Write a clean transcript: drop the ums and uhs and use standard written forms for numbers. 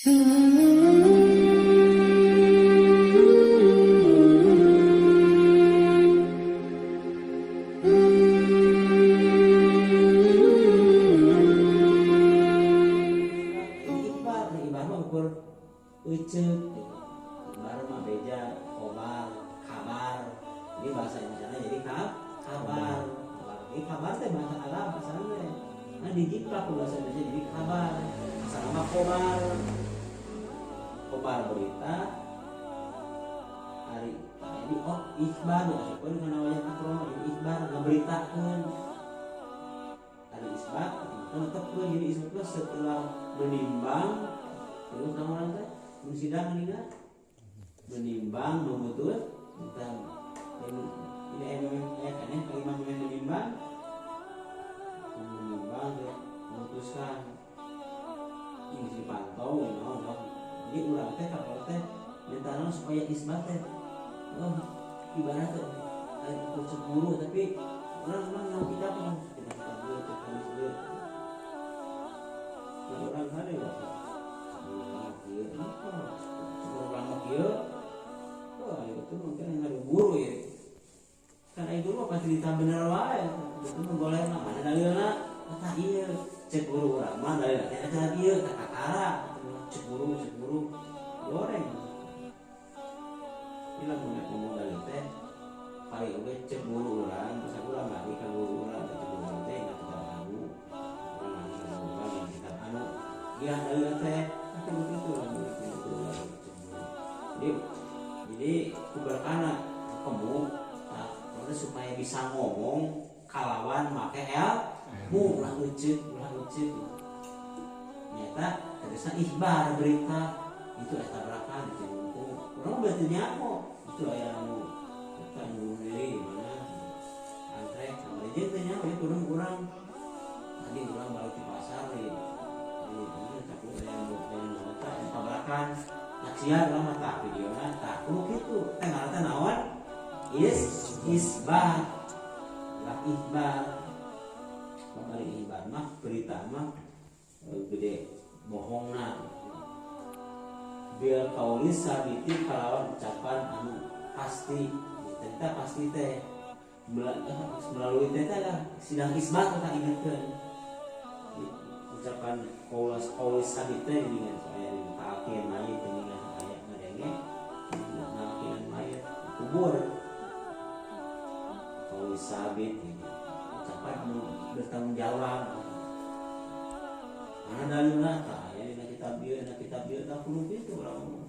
Ucek, baru mah beja, kobar, kabar. Ini bahasa Indonesia jadi kabar. Ini kabar teh bahasa Arab asalnya. Nah dijiplak bahasa Indonesia jadi kabar. Asal nama kobar. Kobar berita. Hari ini ikhbar ya, siapa dengan awalnya akron ini ikhbar ngeberitakeun. Hari isbat tetap jadi isbat setelah menimbang terus nama teh sidang ini menimbang memutus tentang ini imam menimbang memutuskan ini dipantau jadi ulang teh kalau teh minta supaya isbat teh ibarat kursus guru tapi orang yang kita pun kita dulu dulu orang ada ya lama dia, wah itu mungkin yang ada guru ya. Karena itu mah pasti ditambah bener wae. Itu menggoleh mana dalilna? Kata iya, cek guru urang mah dalilna teh kata ieu kata kara, cek guru goreng. Ini lah ngomong dalil teh. Paling oge cek guru urang, terus urang lagi ka guru urang cek guru teh nggak kita anu. Urang yang kita anu. Dia dalil teh begitu lah jadi kuberkana kamu supaya bisa ngomong kalawan make ilmu ulah ucek nyata terusnya ikhbar berita itu etabrakan itu orang berarti nyamo itu ayam kita ngomongin gimana antrek sama aja itu nyamo ya kurang tadi orang balik di pasar nih takut ayam tabrakan nyaksian lah mata videonya tak gitu tengah nawan isbat lah ikhbar kembali ikhbar mah berita mah gede bohongna bil kaulis sabiti kalawan ucapan anu pasti kita pasti teh melalui teh lah sidang isbat kita ingatkan ucapan kaulis sabiti dengan soalnya dipakai mayit dengan ayat ngadenge ngakian mayit kubur kaulis sabit ucapan bertanggung jawab mana dalilna tah ya dina kitab ieu tak perlu itu orang